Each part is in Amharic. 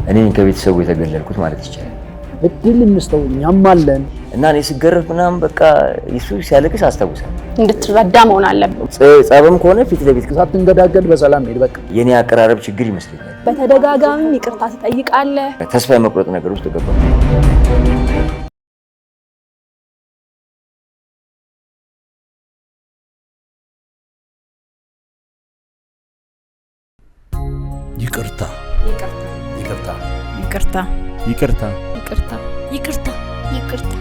እኔን ከቤተሰቡ የተገለልኩት ማለት ይቻላል። እድል እንስተው ያማለን እና እኔ ስገረፍ ምናምን በቃ እሱ ሲያለቅስ አስታውሳለሁ። እንድትረዳ መሆን አለበት። ጸብም ከሆነ ፊት ለፊት ሳትንገዳገድ በሰላም ሄድ። በቃ የኔ አቀራረብ ችግር ይመስለኛል። በተደጋጋሚ ይቅርታ ትጠይቃለህ። ተስፋ የመቁረጥ ነገር ውስጥ ገባ። ይቅርታ ይቅርታ ይቅርታ ይቅርታ ይቅርታ ይቅርታ ይቅርታ።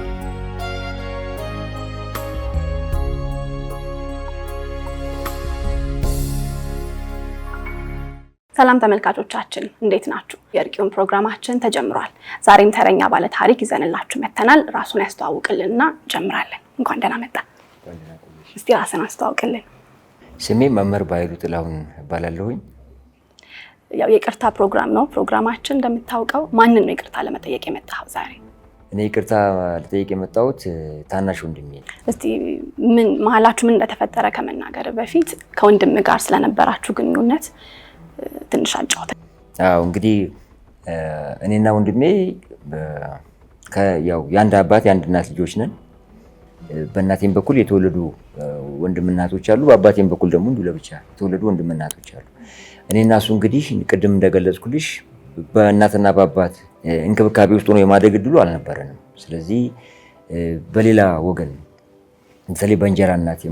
ሰላም ተመልካቾቻችን እንዴት ናችሁ? የእርቂውን ፕሮግራማችን ተጀምሯል። ዛሬም ተረኛ ባለ ታሪክ ይዘንላችሁ መተናል። ራሱን ያስተዋውቅልንና እንጀምራለን። እንኳን ደህና መጣ። እስቲ ራስን አስተዋውቅልን። ስሜ መምህር ባይሉ ጥላሁን እባላለሁኝ። ያው የቅርታ ፕሮግራም ነው ፕሮግራማችን። እንደምታውቀው ማንን ነው ይቅርታ ለመጠየቅ የመጣው ዛሬ? እኔ ይቅርታ ለጠየቅ የመጣሁት ታናሽ ወንድሜ። እስቲ ምን መሀላችሁ ምን እንደተፈጠረ ከመናገር በፊት ከወንድም ጋር ስለነበራችሁ ግንኙነት ትንሽ አጫውተ። አዎ እንግዲህ እኔና ወንድሜ ያው የአንድ አባት የአንድ እናት ልጆች ነን። በእናቴም በኩል የተወለዱ ወንድም እናቶች አሉ፣ በአባቴም በኩል ደግሞ እንዲሁ ለብቻ የተወለዱ ወንድም እናቶች አሉ። እኔና እሱ እንግዲህ ቅድም እንደገለጽኩልሽ በእናትና በአባት እንክብካቤ ውስጥ ሆኖ የማደግ እድሉ አልነበረንም። ስለዚህ በሌላ ወገን ለምሳሌ በእንጀራ እናት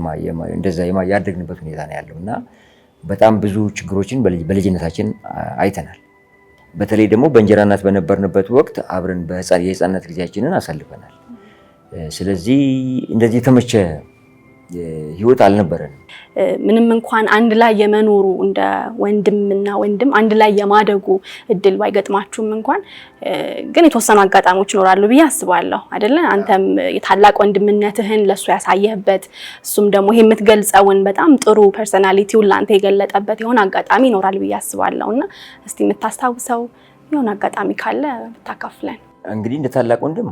እንደዛ ያደግንበት ሁኔታ ነው ያለው እና በጣም ብዙ ችግሮችን በልጅነታችን አይተናል። በተለይ ደግሞ በእንጀራ እናት በነበርንበት ወቅት አብረን የህፃንነት ጊዜያችንን አሳልፈናል። ስለዚህ እንደዚህ የተመቸ ህይወት አልነበረንም። ምንም እንኳን አንድ ላይ የመኖሩ እንደ ወንድምና ወንድም አንድ ላይ የማደጉ እድል ባይገጥማችሁም እንኳን ግን የተወሰኑ አጋጣሚዎች ይኖራሉ ብዬ አስባለሁ አይደለ? አንተም የታላቅ ወንድምነትህን ለሱ ያሳየህበት እሱም ደግሞ ይሄ የምትገልጸውን በጣም ጥሩ ፐርሰናሊቲውን ላንተ የገለጠበት የሆነ አጋጣሚ ይኖራል ብዬ አስባለሁና እስቲ የምታስታውሰው የሆነ አጋጣሚ ካለ ብታካፍለን። እንግዲህ እንደ ታላቅ ወንድም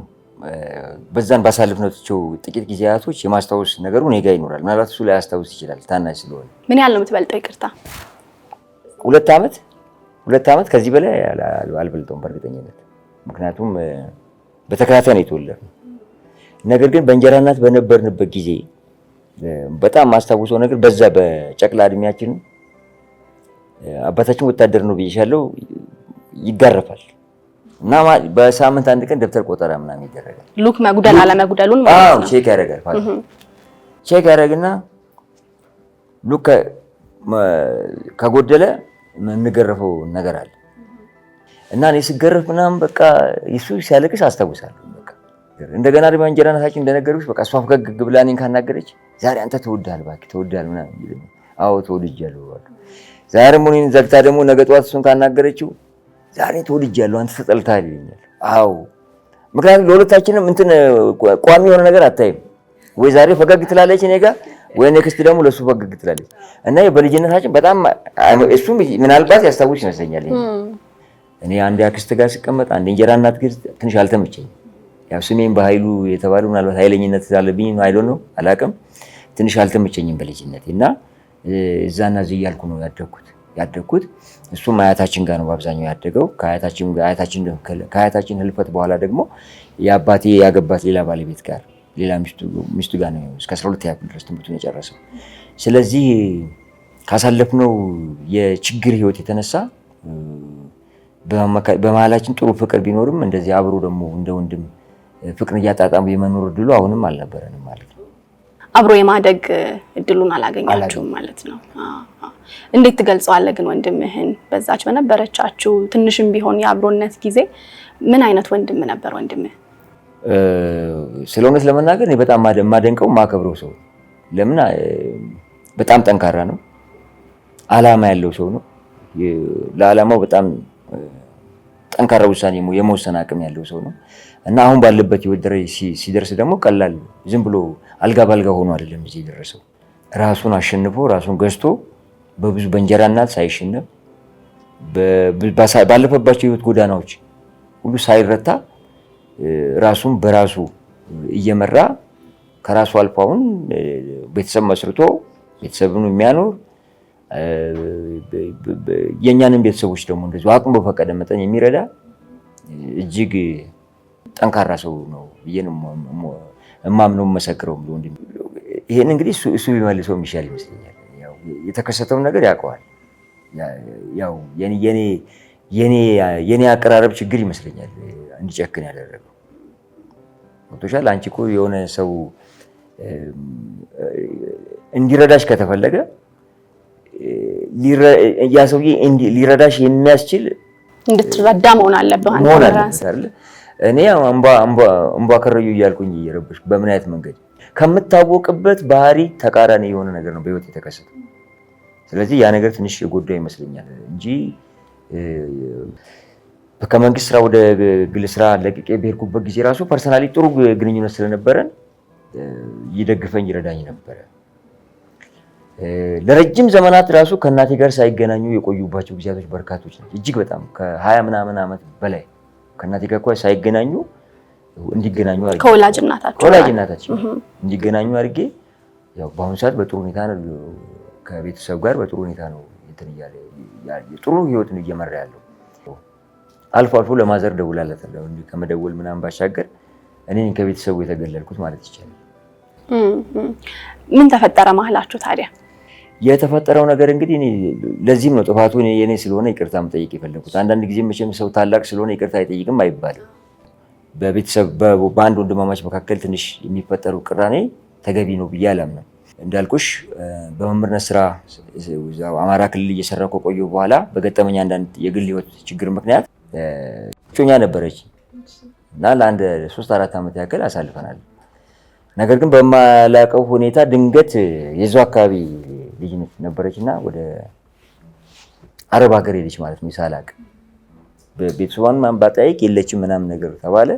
በዛን ባሳለፍናቸው ጥቂት ጊዜያቶች የማስታወስ ነገሩ እኔ ጋር ይኖራል። ምናልባት እሱ ላይ ያስታውስ ይችላል ታናሽ ስለሆነ። ምን ያህል ነው የምትበልጠው? ይቅርታ 2 ዓመት ከዚህ በላይ አልበልጠውም በእርግጠኝነት። ምክንያቱም በተከታታይ ነው የተወለድነው። ነገር ግን በእንጀራ እናት በነበርንበት ጊዜ በጣም ማስታወሰው ነገር በዛ በጨቅላ እድሜያችን አባታችን ወታደር ነው ብዬሻለሁ፣ ይጋረፋል እና በሳምንት አንድ ቀን ደብተር ቆጠራ ምናምን ይደረጋል። ሉክ መጉደል አለመጉደሉን ማለት ነው። ቼክ ያደርጋል። ቼክ ያደርግና ሉክ ከጎደለ የምንገረፈው ነገር አለ እና እኔ ስገረፍ ምናምን በቃ እሱ ሲያለቅስ አስታውሳለሁ። በቃ እንደገና ደግሞ እንጀራ እናታችን እንደነገርኩሽ በቃ እሷ ፈገግ ብላ እኔን ካናገረች ዛሬ አንተ ተወዳል፣ እባክህ ተወዳል ምናምን ይለኛል። አዎ ተወድጃለሁ። ዛሬ ሞኔን ዘግታ ደግሞ ነገ ጠዋት እሱን ካናገረችው ዛሬ ተወድጃለሁ አንተ ተጠልተሃል ይለኛል። አዎ ምክንያቱም ለሁለታችንም እንትን ቋሚ የሆነ ነገር አታይም። ወይ ዛሬ ፈገግ ትላለች እኔ ጋር፣ ወይ ኔክስት ደግሞ ለሱ ፈገግ ትላለች እና በልጅነታችን በጣም እሱም ምናልባት ያስታውስ ይመስለኛል። እኔ አንድ አክስት ጋር ስቀመጥ አንድ እንጀራ እናት ጋር ትንሽ አልተመቸኝም። ያው ስሜን በኃይሉ የተባለው ምናልባት ኃይለኝነት ስላለብኝ ነው አይዶን ነው አላውቅም። ትንሽ አልተመቸኝም በልጅነቴ እና እዛና እዚህ እያልኩ ነው ያደግኩት። እሱም አያታችን ጋር ነው በአብዛኛው ያደገው። ከአያታችን ህልፈት በኋላ ደግሞ የአባቴ ያገባት ሌላ ባለቤት ጋር ሌላ ሚስቱ ጋር ነው እስከ 12 ያክል ድረስ ትምህርቱን የጨረሰው። ስለዚህ ካሳለፍነው የችግር ህይወት የተነሳ በመሀላችን ጥሩ ፍቅር ቢኖርም እንደዚህ አብሮ ደግሞ እንደ ወንድም ፍቅርን እያጣጣሙ የመኖር እድሉ አሁንም አልነበረንም ማለት ነው። አብሮ የማደግ እድሉን አላገኛችሁም ማለት ነው። እንዴት ትገልጸዋለህ ግን ወንድምህን? በዛች በነበረቻችሁ ትንሽም ቢሆን የአብሮነት ጊዜ ምን አይነት ወንድም ነበር ወንድምህ? ስለ እውነት ለመናገር እኔ በጣም የማደንቀው የማከብረው ሰው። ለምን በጣም ጠንካራ ነው፣ አላማ ያለው ሰው ነው። ለዓላማው በጣም ጠንካራ ውሳኔ የመወሰን አቅም ያለው ሰው ነው እና አሁን ባለበት ህይወት ደረጃ ሲደርስ ደግሞ ቀላል ዝም ብሎ አልጋ ባልጋ ሆኖ አይደለም እዚህ የደረሰው። ራሱን አሸንፎ ራሱን ገዝቶ በብዙ በእንጀራ እናት ሳይሸነፍ ባለፈባቸው ህይወት ጎዳናዎች ሁሉ ሳይረታ ራሱን በራሱ እየመራ ከራሱ አልፎ አሁን ቤተሰብ መስርቶ ቤተሰቡን የሚያኖር የኛንም ቤተሰቦች ደግሞ እንደዚህ አቅሙ በፈቀደ መጠን የሚረዳ እጅግ ጠንካራ ሰው ነው ብዬ ነው እማምነው መሰክረው ወንድም። ይሄን እንግዲህ እሱ ቢመልሰው የሚሻል ይመስለኛል። ያው የተከሰተውን ነገር ያውቀዋል። ያው የኔ አቀራረብ ችግር ይመስለኛል እንዲጨክን ያደረገው። ገብቶሻል? አንቺ እኮ የሆነ ሰው እንዲረዳሽ ከተፈለገ ያ ሰውዬ ሊረዳሽ የሚያስችል እንድትረዳ መሆን አለብህ አይደል? እኔ እንቧ ከረዩ እያልኩኝ እየረበሽ በምን አይነት መንገድ ከምታወቅበት ባህሪ ተቃራኒ የሆነ ነገር ነው በህይወት የተከሰተው። ስለዚህ ያ ነገር ትንሽ የጎዳው ይመስለኛል እንጂ ከመንግስት ስራ ወደ ግል ስራ ለቅቄ በሄድኩበት ጊዜ ራሱ ፐርሰናሊ ጥሩ ግንኙነት ስለነበረን ይደግፈኝ ይረዳኝ ነበረ። ለረጅም ዘመናት ራሱ ከእናቴ ጋር ሳይገናኙ የቆዩባቸው ጊዜያቶች በርካቶች ናቸው። እጅግ በጣም ከ20 ምናምን ዓመት በላይ ከእናቴ ጋር እንኳን ሳይገናኙ እንዲገናኙ አድርጌ ከወላጅ እናታቸው እንዲገናኙ አድርጌ ያው በአሁኑ ሰዓት በጥሩ ሁኔታ ነው ከቤተሰብ ጋር በጥሩ ሁኔታ ነው ጥሩ ህይወት ነው እየመራ ያለው። አልፎ አልፎ ለማዘር ደውላለታለሁ። ከመደወል ምናምን ባሻገር እኔን ከቤተሰቡ የተገለልኩት ማለት ይቻላል። ምን ተፈጠረ መሀላችሁ ታዲያ? የተፈጠረው ነገር እንግዲህ ለዚህም ነው ጥፋቱ የኔ ስለሆነ ይቅርታ መጠየቅ የፈለኩት። አንዳንድ ጊዜ መቼም ሰው ታላቅ ስለሆነ ይቅርታ አይጠይቅም አይባልም። በቤተሰብ በአንድ ወንድማማች መካከል ትንሽ የሚፈጠሩ ቅራኔ ተገቢ ነው ብዬ አላምንም። እንዳልኩሽ በመምህርነት ስራ አማራ ክልል እየሰራሁ ከቆየሁ በኋላ በገጠመኝ አንዳንድ የግል ህይወት ችግር ምክንያት እጮኛ ነበረች እና ለአንድ 3-4 ዓመት ያክል አሳልፈናል። ነገር ግን በማላውቀው ሁኔታ ድንገት የዛው አካባቢ ልጅ ነበረች እና ወደ አረብ ሀገር ሄደች ማለት ነው ሳላውቅ። ቤተሰቧን ማንባጣይቅ የለችም ምናምን ነገር ተባለ።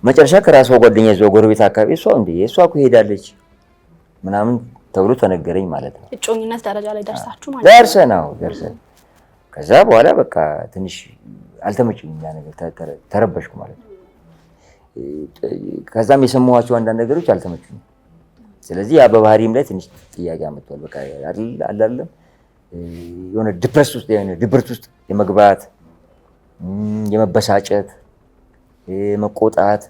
መጨረሻ ከራሷ ጓደኛ እዛው ጎረቤት አካባቢ እሷ እኮ ሄዳለች ምናምን ተብሎ ተነገረኝ ማለት ነው። እጮኝነት ደረጃ ላይ ደርሳችሁ ማለት ነው? ደርሰን ከዛ በኋላ በቃ ትንሽ አልተመቸኝም ያ ነገር፣ ተረበሽኩ ማለት ነው። ከዛም የሰማኋቸው አንዳንድ ነገሮች አልተመቹኝም። ስለዚህ ያ በባህሪም ላይ ትንሽ ጥያቄ አመጣል። በቃ አይደለም የሆነ ድብርት ውስጥ የመግባት የመበሳጨት የመቆጣት።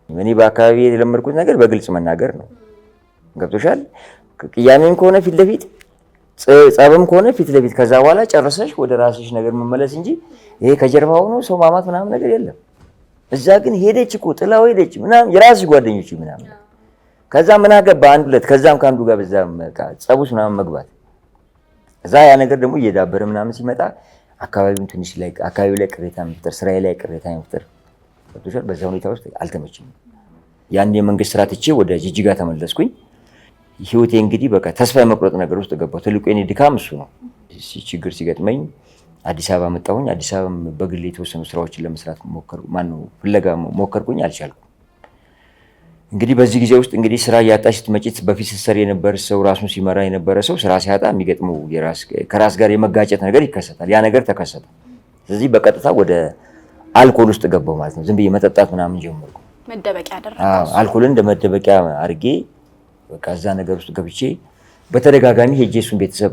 እኔ በአካባቢ የለመድኩት ነገር በግልጽ መናገር ነው። ገብቶሻል? ቅያሜም ከሆነ ፊት ለፊት ጸብም ከሆነ ፊት ለፊት፣ ከዛ በኋላ ጨርሰሽ ወደ ራስሽ ነገር መመለስ እንጂ ይሄ ከጀርባ ሆኖ ሰው ማማት ምናምን ነገር የለም። እዛ ግን ሄደች እኮ ጥላው ሄደች ምናምን የራስሽ ጓደኞች ምናምን፣ ከዛ ምን አገባ አንድ ሁለት፣ ከዛም ከአንዱ ጋር በዛም ጸቡስ ምናምን መግባት። እዛ ያ ነገር ደግሞ እየዳበረ ምናምን ሲመጣ አካባቢውን ትንሽ ላይ አካባቢው ላይ ቅሬታ መፍጠር፣ ስራዬ ላይ ቅሬታ መፍጠር። ገብቶሻል? በዛ ሁኔታ ውስጥ አልተመቸኝም። ያን የመንግስት ስራ ትቼ ወደ ጅጅጋ ተመለስኩኝ። ህይወቴ እንግዲህ በቃ ተስፋ የመቁረጥ ነገር ውስጥ ገባሁ። ትልቁ የኔ ድካም እሱ ነው። ችግር ሲገጥመኝ አዲስ አበባ መጣሁኝ። አዲስ አበባ በግሌ የተወሰኑ ስራዎችን ለመስራት ፍለጋ ሞከርኩኝ፣ አልቻልኩም። እንግዲህ በዚህ ጊዜ ውስጥ እንግዲህ ስራ እያጣሽ ስትመጪ በፊት ስትሰሪ የነበረ ሰው ራሱን ሲመራ የነበረ ሰው ስራ ሲያጣ የሚገጥመው ከራስ ጋር የመጋጨት ነገር ይከሰታል። ያ ነገር ተከሰተ። ስለዚህ በቀጥታ ወደ አልኮል ውስጥ ገባሁ ማለት ነው። ዝም ብዬ መጠጣት ምናምን ጀመርኩ። መደበቂያ አደረኩ። አልኮልን እንደ መደበቂያ አድርጌ በቃ እዛ ነገር ውስጥ ገብቼ በተደጋጋሚ ሄጄ እሱን ቤተሰብ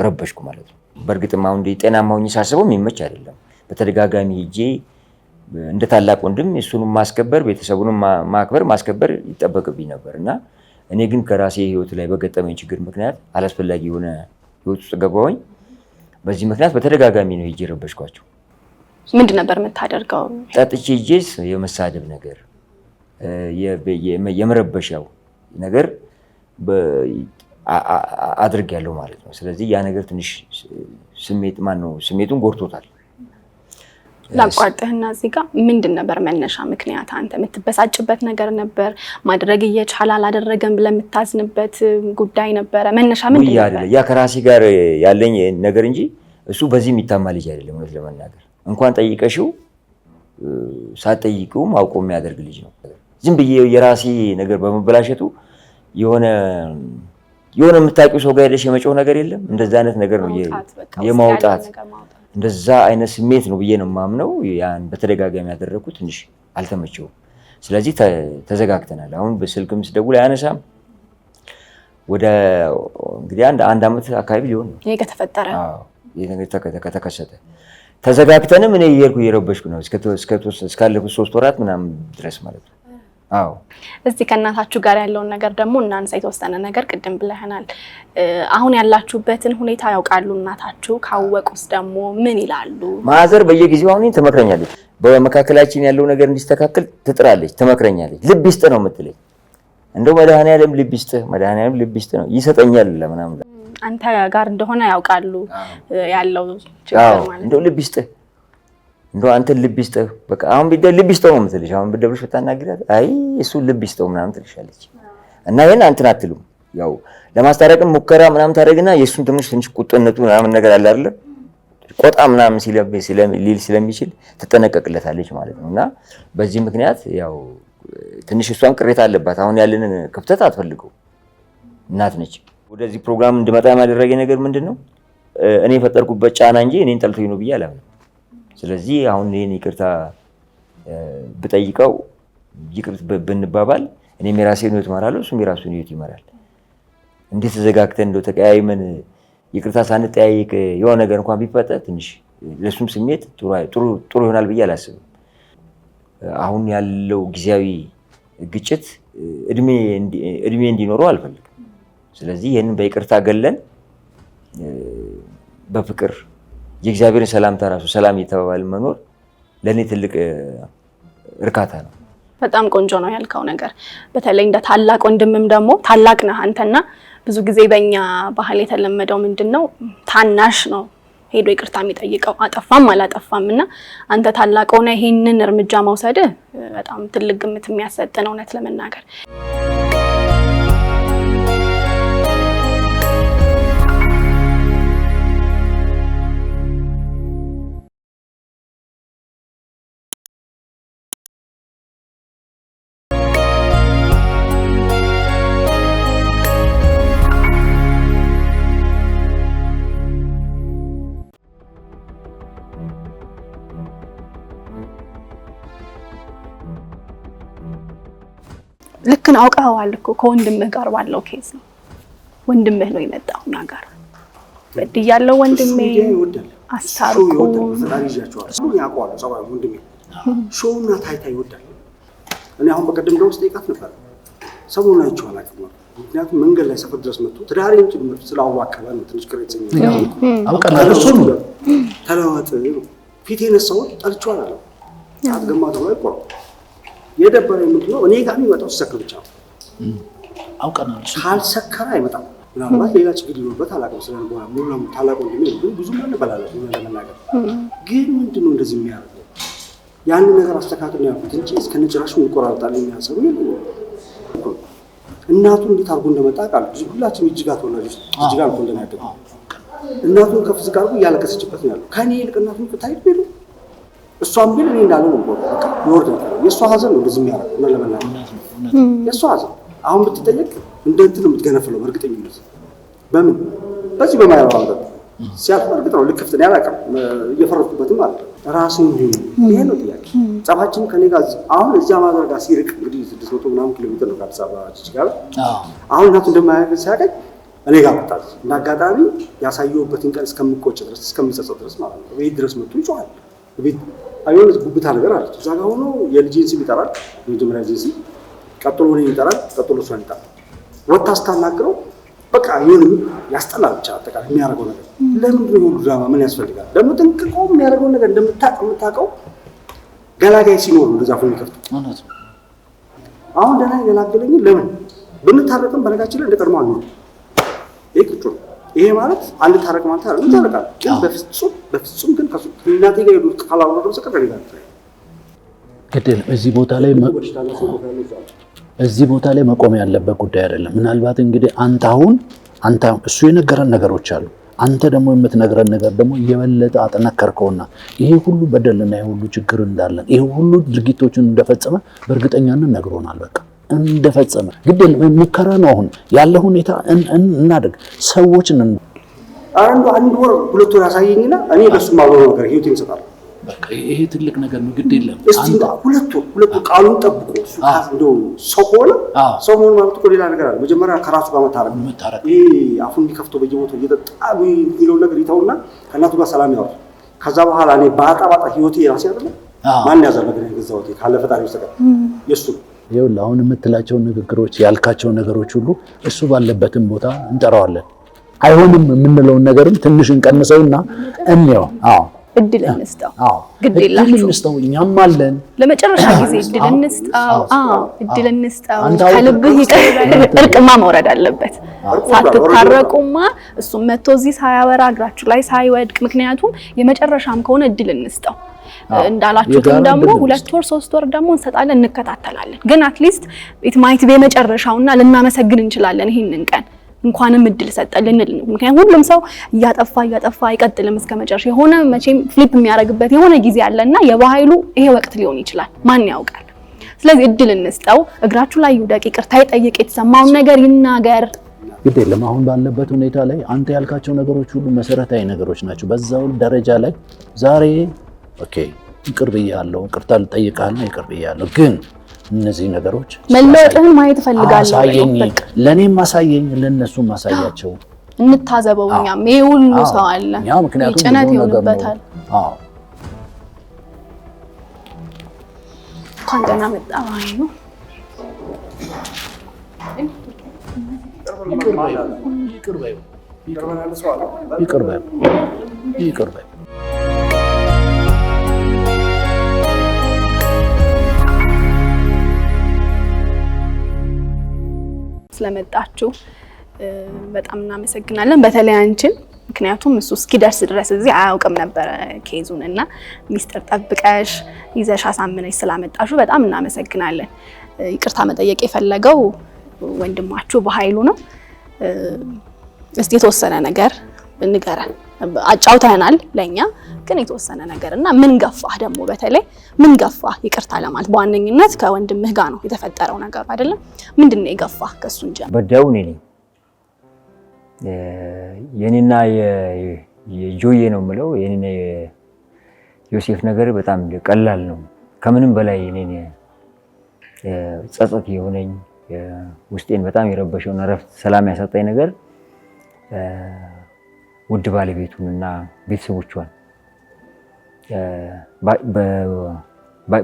ረበሽኩ ማለት ነው። በእርግጥም አሁን ጤናማ ሆኜ ሳስበው የሚመች አይደለም። በተደጋጋሚ ሄጄ እንደ ታላቅ ወንድም እሱንም ማስከበር ቤተሰቡንም ማስከበር ይጠበቅብኝ ነበር እና እኔ ግን ከራሴ ህይወት ላይ በገጠመኝ ችግር ምክንያት አላስፈላጊ የሆነ ህይወት ውስጥ ገባሁኝ። በዚህ ምክንያት በተደጋጋሚ ነው ሄጄ ረበሽኳቸው። ምንድን ነበር የምታደርገው? ጠጥቼ ሄጄስ የመሳደብ ነገር የመረበሻው ነገር አድርጌያለሁ ማለት ነው። ስለዚህ ያ ነገር ትንሽ ስሜቱን ጎድቶታል። ላቋርጥህና እዚህ ጋር ምንድን ነበር መነሻ ምክንያት? አንተ የምትበሳጭበት ነገር ነበር? ማድረግ እየቻለ አላደረገም ብለህ የምታዝንበት ጉዳይ ነበረ? መነሻ ምንድን ነበር? ያ ከራሴ ጋር ያለኝ ነገር እንጂ እሱ በዚህ የሚታማ ልጅ አይደለም። እውነት ለመናገር እንኳን ጠይቀሽው ሳትጠይቂውም አውቆ የሚያደርግ ልጅ ነው። ዝም ብዬ የራሴ ነገር በመበላሸቱ የሆነ የምታውቂው ሰው ጋር ሄደሽ የመጮህ ነገር የለም። እንደዛ አይነት ነገር ነው የማውጣት እንደዛ አይነት ስሜት ነው ብዬ ነው የማምነው። ያን በተደጋጋሚ ያደረኩት ትንሽ አልተመቸውም። ስለዚህ ተዘጋግተናል። አሁን በስልክም ስደውል አያነሳም። ወደ እንግዲህ አንድ ዓመት አካባቢ ሊሆን ነው ይሄ ከተፈጠረ። ይሄ ነገር ከተከሰተ ተዘጋግተንም እኔ እየሄድኩ እየረበሽኩ ነው እስካለፉት 3 ወራት ምናምን ድረስ ማለት ነው። አዎ እስቲ ከእናታችሁ ጋር ያለውን ነገር ደግሞ እናንሳ። የተወሰነ ነገር ቅድም ብለህናል። አሁን ያላችሁበትን ሁኔታ ያውቃሉ እናታችሁ? ካወቁስ ደግሞ ምን ይላሉ? ማዘር በየጊዜው አሁን ትመክረኛለች። በመካከላችን ያለው ነገር እንዲስተካከል ትጥራለች፣ ትመክረኛለች። ልብ ይስጥ ነው የምትለኝ። እንደው መድኃኒዓለም ልብ ይስጥ፣ መድኃኒዓለም ልብ ይስጥ ነው ይሰጠኛል ለምናምን። አንተ ጋር እንደሆነ ያውቃሉ ያለው ችግር ማለት እንደው ልብ ይስጥ፣ እንደው አንተ ልብ ይስጥ፣ በቃ አሁን ልብ ይስጥ ነው የምትልሽ። አሁን ብደብልሽ ብታናግራት አይ እሱ ልብ ይስጠው ምናምን ትልሻለች። እና ይሄን አንተን አትሉም። ያው ለማስታረቅም ሙከራ ምናምን ታደርግና የእሱን ትንሽ ቁጥነቱ ምናምን ነገር አለ አይደል? ቆጣ ምናምን ሊል ስለሚችል ትጠነቀቅለታለች ማለት ነው። እና በዚህ ምክንያት ያው ትንሽ እሷም ቅሬታ አለባት። አሁን ያለንን ክፍተት አትፈልገው። እናት ነች። ወደዚህ ፕሮግራም እንድመጣ ያደረገኝ ነገር ምንድነው? እኔ የፈጠርኩበት ጫና እንጂ እኔን ጠልቶኝ ነው ብዬ አላምንም። ስለዚህ አሁን እኔን ይቅርታ ብጠይቀው ይቅርት ብንባባል እኔም የራሴን ህይወት እመራለሁ፣ እሱም የራሱን ህይወት ይመራል። እንዴት ተዘጋግተን እንደው ተቀያይመን ይቅርታ ሳንጠያይቅ የሆነ ነገር እንኳን ቢፈጠር ትንሽ ለሱም ስሜት ጥሩ ይሆናል ብዬ አላስብም። አሁን ያለው ጊዜያዊ ግጭት እድሜ እንዲኖረው አልፈልግም። ስለዚህ ይሄንን በይቅርታ ገለን በፍቅር የእግዚአብሔርን ሰላምታ ራሱ ሰላም እየተባባልን መኖር ለእኔ ትልቅ እርካታ ነው። በጣም ቆንጆ ነው ያልከው ነገር። በተለይ እንደ ታላቅ ወንድምም ደግሞ ታላቅ ነህ አንተና ብዙ ጊዜ በእኛ ባህል የተለመደው ምንድነው ታናሽ ነው ሄዶ ይቅርታ የሚጠይቀው አጠፋም አላጠፋም። እና አንተ ታላቅ ሆነ ይሄንን እርምጃ መውሰድ በጣም ትልቅ ግምት የሚያሰጥ ነው እውነት ለመናገር። ልክ ነው አውቀዋል እኮ ከወንድምህ ጋር ባለው ኬዝ ነው። ወንድምህ ነው የመጣው እና ጋር በድያለሁ ወንድሜ አስታርቁ ሾውና ታይታ ይወዳል። እኔ አሁን በቀደም ደውስ ጠይቃት ነበር። ሰሞኑን አይቼው አላውቅም። ምክንያቱም መንገድ ላይ ሰፈር ድረስ መጥቶ ትዳሬን ጭምር ስላዋከበ ነው ትንሽ ቅሬት አውቀናል። እሱ ነው ተለወጥ ፊቴ ነሳው ጠልቼው አላለም። አትገማ ተባለ እኮ የደበረኝ ምንድነው እኔ ጋር የሚመጣው ሲሰክር ብቻ ነው። አውቀናል። ካልሰከረ አይመጣም። ምናልባት ሌላ ችግር ሊኖርበት አላውቅም። ስለነበረ ሙሉ ታላቅ ወንድሜ ግን ብዙ እንበላለን ለመናገር ግን ምንድነው እንደዚህ የሚያደርገው? ያን ነገር አስተካክል ነው ያልኩት እንጂ እስከነጭራሹ ይቆራርጣል የሚያሰሩ እናቱ እንዴት አድርጎ እንደመጣ ቃል ሁላችን እጅጋ ተወላጆች እጅጋ አልኮ እንደናደቁ እናቱን ከፍ ዝቅ አድርጎ እያለቀሰችበት ነው ያለው። ከኔ ይልቅ እናቱን ብታይት ቢሉ እሷም ቢል እኔ እንዳለው ነው በቃ ይወርድ ነው። የእሷ ሀዘን ነው እንደዚህ የሚያደርገው ነው ለመናገር የእሷ ሀዘን አሁን ብትጠየቅ እንደ እንትን ነው የምትገነፍለው። በእርግጠኝነት በምን በዚህ በማይረባ ነገር ሲያልፍ እርግጥ ነው ልክፍት ነው ያላቀም እየፈረድኩበትም አለ ራሱን ይሄ ነው ጥያቄ። ጸባችን ከኔ ጋር አሁን እዚያ ማድረግ ጋር ሲርቅ እንግዲህ 600 ምናምን ኪሎ ሜትር ነው ከአዲስ አበባ ጋር አሁን እናቱ እንደማያውቅ ሲያቀኝ እኔ ጋር መጣ። እንዳጋጣሚ ያሳየሁበትን ቀን እስከምቆጭ ድረስ እስከምጸጸት ድረስ ማለት ነው ቤት ድረስ መጥቶ ይጮሃል። ቤት አይሆን ጉብታ ነገር አለች። እዛ ጋር ሆኖ የልጅን ስም ይጠራል። የመጀመሪያ ልጅ ስም ቀጥሎ ነው ይጠራል። ቀጥሎ እሷን ይጠራል። ወጣ አስታናግረው በቃ ይሁን ያስጠላል። ብቻ አጠቃላይ የሚያደርገው ነገር ለምንድን ነው ድራማ ምን ያስፈልጋል? ደግሞ ጥንቅቆ የሚያደርገው ነገር እንደምታውቀው ገላጋይ ሲኖር እንደዛ ሆኖ ይከፍቱ ማለት ነው። አሁን ደህና ገላገለኝ ለምን ብንታረቅም በነጋችን ላይ እንደቀድሞ አልኖር ይሄ ማለት አንድ ታረቅ ማለት አይደለም። ታረቃል ግን በፍጹም ግን ከሱ እናቴ ጋር ይሉት ካላወረደው ሰቀቀ ይላል። ግድል እዚህ ቦታ ላይ መቆም ያለበት ጉዳይ አይደለም። ምናልባት እንግዲህ አንተ እሱ የነገረን ነገሮች አሉ። አንተ ደግሞ የምትነግረን ነገር ደግሞ የበለጠ አጠነከርከውና ይሄ ሁሉ በደልና ይሄ ሁሉ ችግር እንዳለን ይሄ ሁሉ ድርጊቶችን እንደፈጸመ በእርግጠኛነት ነግሮናል። በቃ እንደፈጸመ ግድል ሙከራ ነው። አሁን ያለ ሁኔታ እናድርግ ሰዎችን አንድ ወር 2 ወር ያሳየኝና እኔ በሱ ማወራው ነገር ህይወት ይሰጣል። በቃ ይሄ ትልቅ ነገር ነው። ግድ የለም እስቲ 2 ወር ቃሉን ጠብቆ እሱ እንደው ሰው ሆነ ሰው ሆነ ማለት እኮ ሌላ ነገር አለ። መጀመሪያ ከራሱ ጋር መታረቅ ይሄ አፉን የሚከፍተው በየቦታው እየጠጣ የሚለው ነገር ይተውና ከእናቱ ጋር ሰላም ያወራል። ከዛ በኋላ እኔ ባጣ ህይወቴ ራሴ አይደለም ማን ያዘረገኝ ገዛውቴ ካለ ፈጣሪ በስተቀር የሱ ይኸውልህ አሁን የምትላቸው ንግግሮች ያልካቸው ነገሮች ሁሉ እሱ ባለበትም ቦታ እንጠራዋለን። አይሆንም የምንለውን ነገርም ትንሽ እንቀንሰውና እንየው። እድል እንስጠው። ግድ የላችሁ እኛም አለን። ለመጨረሻ ጊዜ እድል እንስጠው። እድል እንስጠው። ከልብህ እርቅማ መውረድ አለበት። ሳትታረቁማ እሱም መጥቶ እዚህ ሳያወራ እግራችሁ ላይ ሳይወድቅ፣ ምክንያቱም የመጨረሻም ከሆነ እድል እንስጠው። እንዳላችሁትም ደግሞ 2 ወር 3 ወር ደግሞ እንሰጣለን፣ እንከታተላለን። ግን አትሊስት ኢት ማይት ቢ የመጨረሻውና ልናመሰግን እንችላለን ይሄንን ቀን እንኳንም እድል ሰጠልን። ምክንያቱም ሁሉም ሰው እያጠፋ አይቀጥልም እስከመጨረሻ። የሆነ መቼም ፍሊፕ የሚያደርግበት የሆነ ጊዜ አለና የባህሉ ይሄ ወቅት ሊሆን ይችላል፣ ማን ያውቃል። ስለዚህ እድል እንስጠው። እግራችሁ ላይ ይውደቅ፣ ይቅርታ ይጠይቅ፣ የተሰማውን ነገር ይናገር። ግድ የለም አሁን ባለበት ሁኔታ ላይ አንተ ያልካቸው ነገሮች ሁሉ መሰረታዊ ነገሮች ናቸው። በዛው ደረጃ ላይ ዛሬ ኦኬ ይቅር ብያለሁ፣ ይቅርታ ልጠይቅሃልና ይቅር ብያለሁ፣ ግን እነዚህ ነገሮች መለወጥህን ማየት እፈልጋለሁ። ለኔም ማሳየኝ፣ ለነሱም ማሳያቸው፣ እንታዘበው። እኛም ይሄ ሁሉ ሰው አለ ጭነት ይሆንበታል። እንኳን ደህና መጣ ባይ ነው። ይቅር በይ ስለመጣችሁ በጣም እናመሰግናለን። በተለይ አንቺን፣ ምክንያቱም እሱ እስኪደርስ ድረስ እዚህ አያውቅም ነበረ ኬዙን እና ሚስጥር ጠብቀሽ ይዘሽ አሳምነሽ ስላመጣሹ በጣም እናመሰግናለን። ይቅርታ መጠየቅ የፈለገው ወንድማችሁ በኃይሉ ነው። እስቲ የተወሰነ ነገር ንገረን። አጫውተናል ለኛ ግን የተወሰነ ነገር እና ምን ገፋህ ደግሞ በተለይ ምን ገፋህ ይቅርታ ለማለት? በዋነኝነት ከወንድምህ ጋር ነው የተፈጠረው ነገር አይደለም? ምንድነው የገፋህ ከሱ እንጂ? በዳው ነኝ የኔና የጆዬ ነው የምለው። የኔና የዮሴፍ ነገር በጣም ቀላል ነው። ከምንም በላይ እኔን ጸጸት የሆነኝ ውስጤን በጣም የረበሸውና ረፍት ሰላም ያሳጣኝ ነገር ውድ ባለቤቱንና ቤተሰቦቿን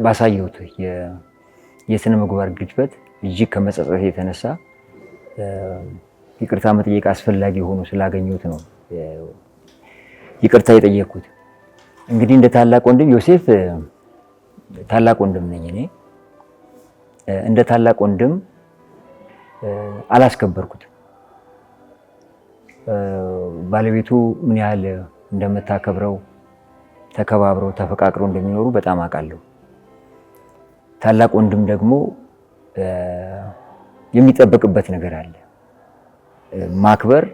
ባሳየሁት የስነ ምግባር ግድፈት እጅግ ከመጸጸት የተነሳ ይቅርታ መጠየቅ አስፈላጊ ሆኖ ስላገኘሁት ነው ይቅርታ የጠየቅኩት። እንግዲህ እንደ ታላቅ ወንድም ዮሴፍ ታላቅ ወንድም ነኝ እኔ። እንደ ታላቅ ወንድም አላስከበርኩትም። ባለቤቱ ምን ያህል እንደምታከብረው ተከባብረው ተፈቃቅረው እንደሚኖሩ በጣም አውቃለሁ። ታላቅ ወንድም ደግሞ የሚጠበቅበት ነገር አለ። ማክበር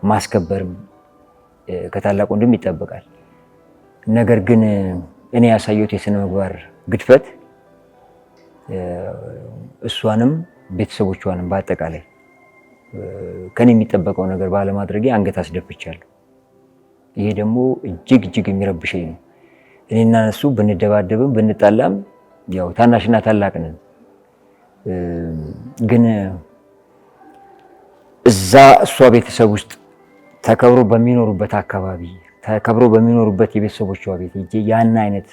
ማስከበርም ከታላቅ ወንድም ይጠበቃል። ነገር ግን እኔ ያሳየሁት የስነ ምግባር ግድፈት እሷንም ቤተሰቦቿንም በአጠቃላይ ከኔ የሚጠበቀው ነገር ባለማድረጌ አንገት አስደፍቻለሁ። ይሄ ደግሞ እጅግ እጅግ የሚረብሸኝ ነው። እኔና እሱ ብንደባደብም ብንጣላም ያው ታናሽና ታላቅ ነን። ግን እዛ እሷ ቤተሰብ ውስጥ ተከብሮ በሚኖሩበት አካባቢ ተከብሮ በሚኖሩበት የቤተሰቦቿ ቤት እጄ ያን አይነት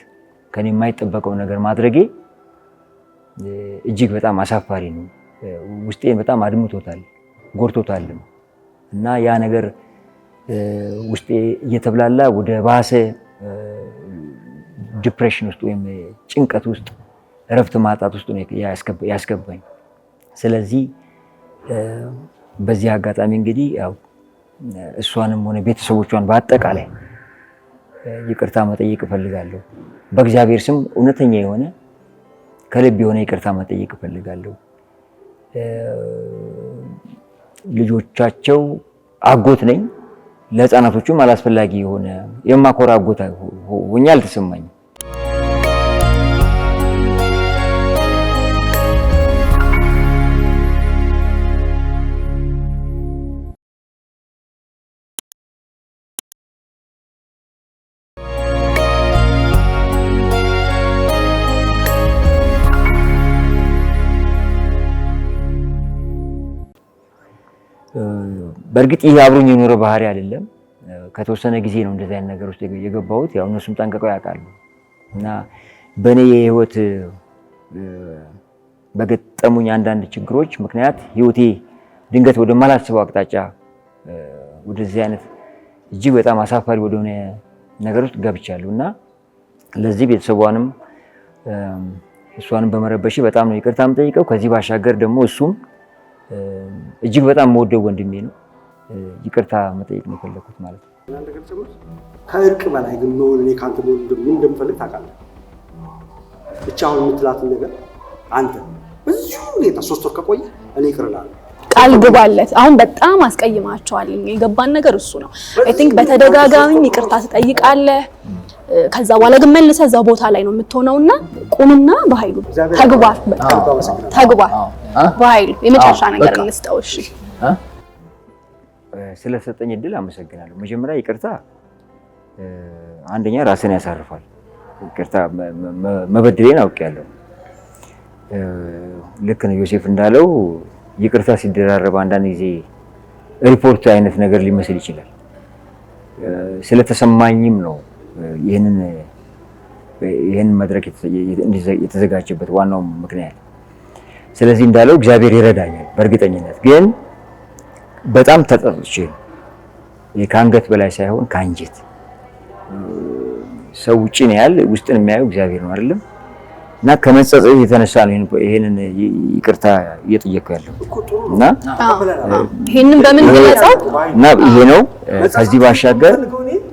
ከኔ የማይጠበቀው ነገር ማድረጌ እጅግ በጣም አሳፋሪ ነው። ውስጤን በጣም አድምቶታል፣ ጎርቶታልም እና ያ ነገር ውስጤ እየተብላላ ወደ ባሰ ዲፕሬሽን ውስጥ ወይም ጭንቀት ውስጥ እረፍት ማጣት ውስጥ ነው ያስገባኝ። ስለዚህ በዚህ አጋጣሚ እንግዲህ ያው እሷንም ሆነ ቤተሰቦቿን በአጠቃላይ ይቅርታ መጠየቅ እፈልጋለሁ። በእግዚአብሔር ስም እውነተኛ የሆነ ከልብ የሆነ ይቅርታ መጠየቅ እፈልጋለሁ። ልጆቻቸው አጎት ነኝ። ለህፃናቶቹም አላስፈላጊ የሆነ የማኮራ አጎት ሆኜ አልተሰማኝም። በእርግጥ ይሄ አብሮኝ የኖረ ባህሪ አይደለም። ከተወሰነ ጊዜ ነው እንደዚህ አይነት ነገር ውስጥ የገባሁት። ያው እነሱም ጠንቅቀው ያውቃሉ እና በእኔ የህይወት በገጠሙኝ አንዳንድ ችግሮች ምክንያት ህይወቴ ድንገት ወደ ማላስበው አቅጣጫ ወደዚህ አይነት እጅግ በጣም አሳፋሪ ወደሆነ ነገር ውስጥ ገብቻለሁ እና ለዚህ ቤተሰቧንም እሷንም በመረበሽ በጣም ነው ይቅርታ የምጠይቀው። ከዚህ ባሻገር ደግሞ እሱም እጅግ በጣም የምወደው ወንድሜ ነው። ይቅርታ መጠየቅ ነው የፈለኩት ማለት ነው። ከእርቅ በላይ ግን ነው እኔ ካንተ ምን እንደምፈልግ ታውቃለህ። ብቻ አሁን የምትላትን ነገር አንተ ብዙ ሁኔታ 3 ወር ከቆየ እኔ እቅርላለሁ። ቃል ግባለት። አሁን በጣም አስቀይማቸዋል። የገባን ነገር እሱ ነው። አይ ቲንክ በተደጋጋሚ ይቅርታ ትጠይቃለህ። ከዛ በኋላ ግን መልሰህ እዛው ቦታ ላይ ነው የምትሆነውና ቁምና በኃይሉ ተግባር ተግባር በኃይሉ የመጨረሻ ነገር እንስጠው። እሺ ስለሰጠኝ እድል አመሰግናለሁ። መጀመሪያ ይቅርታ አንደኛ ራስን ያሳርፋል። ይቅርታ መበደሌን አውቄያለሁ። ልክ ነው ዮሴፍ እንዳለው ይቅርታ ሲደራረብ አንዳንድ ጊዜ ሪፖርት አይነት ነገር ሊመስል ይችላል። ስለተሰማኝም ነው ይህንን መድረክ የተዘጋጀበት ዋናው ምክንያት። ስለዚህ እንዳለው እግዚአብሔር ይረዳኛል በእርግጠኝነት። ግን በጣም ተጠጥቼ ከአንገት በላይ ሳይሆን ከአንጀት ሰው ውጭ ነው ያለ ውስጥን የሚያየው እግዚአብሔር ነው አይደለም። እና ከመጸጸት የተነሳ ነው ይሄንን ይቅርታ እየጠየቅኩ ያለው እና ይሄንን በምን ገለጻው እና ይሄ ነው። ከዚህ ባሻገር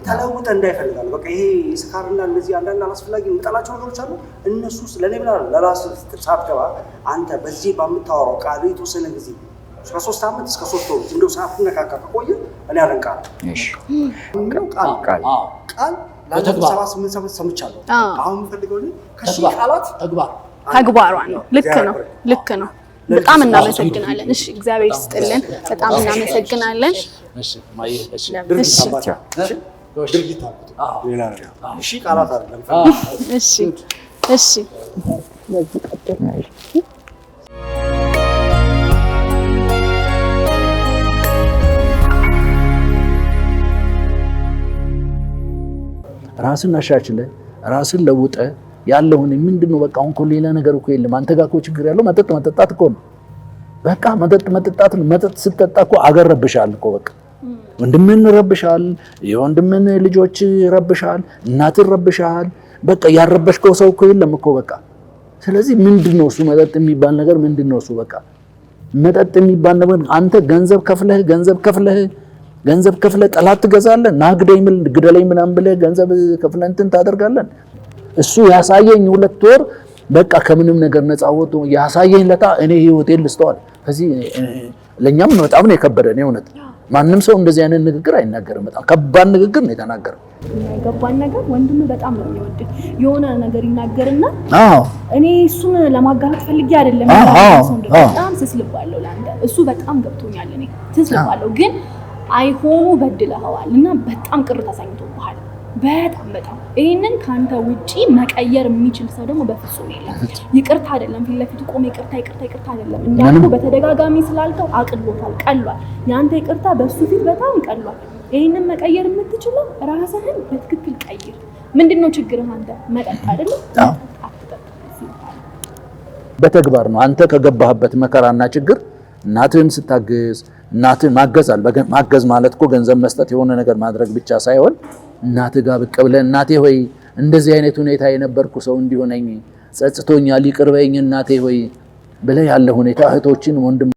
ተለውጠ እንዳይፈልጋል በቃ ይሄ ስካርና እንደዚህ አንዳንድ አላስፈላጊ የምጠላቸው ነገሮች አሉ። እነሱ ለኔ ብላ ለራስ ሳትገባ አንተ በዚህ በምታወራው ቃል የተወሰነ ጊዜ እስከ 3 ዓመት እስከ 3 ወር እንደው ሳትነካካ ከቆየ እኔ አደንቃለሁ። እሺ ቃል ለተግባር 78 ሰምቻለሁ። አሁን የምፈልገው ከሺህ ቃላት ተግባሯን ነው። ልክ ነው። በጣም እናመሰግናለን። እሺ እግዚአብሔር ይስጥልን። በጣም እናመሰግናለን። እሺ ሺህ ቃላት አይደለም። እሺ ራስን አሻሽለ ራስን ለውጠ ያለውን ምንድነው በቃ አሁን ሌላ ነገር እኮ የለም። አንተ ጋር እኮ ችግር ያለው መጠጣት እኮ ነው። በቃ መጠጣት ስትጠጣ እኮ አገር ረብሻል እኮ በቃ ወንድምን ረብሻል፣ የወንድምን ልጆች ረብሻል፣ እናትን ረብሻል። በቃ ያረበሽከው ሰው እኮ የለም እኮ በቃ። ስለዚህ ምንድነው እሱ መጠጥ የሚባል ነገር ምንድነው እሱ በቃ መጠጥ የሚባል ነገር አንተ ገንዘብ ከፍለህ ጠላት ትገዛለህ። ግደለኝ ምናምን ብለህ ገንዘብ ከፍለህ እንትን ታደርጋለህ። እሱ ያሳየኝ 2 ወር በቃ ከምንም ነገር ነፃ ወጥቶ ያሳየኝ ለታ እኔ ህይወቴን ልስተዋል። ከዚህ ለኛም በጣም ነው የከበደን የእውነት ማንም ሰው እንደዚህ አይነት ንግግር አይናገርም። በጣም ከባድ ንግግር ነው የተናገረው። የገባን ነገር ወንድም በጣም ነው የሚወድ የሆነ ነገር ይናገርና እኔ እሱን ለማጋራት ፈልጌ አይደለም በጣም ስስልባለሁ ለአንተ እሱ በጣም ገብቶኛል። እኔ ስስልባለሁ ግን አይሆኑ በድለዋል እና በጣም ቅር ተሰኝቶብሃል። በጣም ይሄንን ካንተ ውጪ መቀየር የሚችል ሰው ደግሞ በፍጹም የለም። ይቅርታ አይደለም ፊት ለፊት ቆመ ይቅርታ አይደለም እንዳልኩ በተደጋጋሚ ስላልከው አቅልቦታል፣ ቀሏል። ያንተ ይቅርታ በሱ ፊት በጣም ቀሏል። ይሄንን መቀየር የምትችለው ራስህን በትክክል ቀይር። ምንድነው ችግርህ? አንተ መጠጥ አይደለም በተግባር ነው። አንተ ከገባህበት መከራና ችግር እናትህን ስታግዝ እናትህን ማገዝ ማለት እኮ ገንዘብ መስጠት የሆነ ነገር ማድረግ ብቻ ሳይሆን እናትህ ጋር ብቅ ብለህ እናቴ ሆይ እንደዚህ አይነት ሁኔታ የነበርኩ ሰው እንዲሆነኝ ጸጽቶኛል፣ ይቅር በይኝ እናቴ ሆይ ብለህ ያለ ሁኔታ እህቶችን ወንድም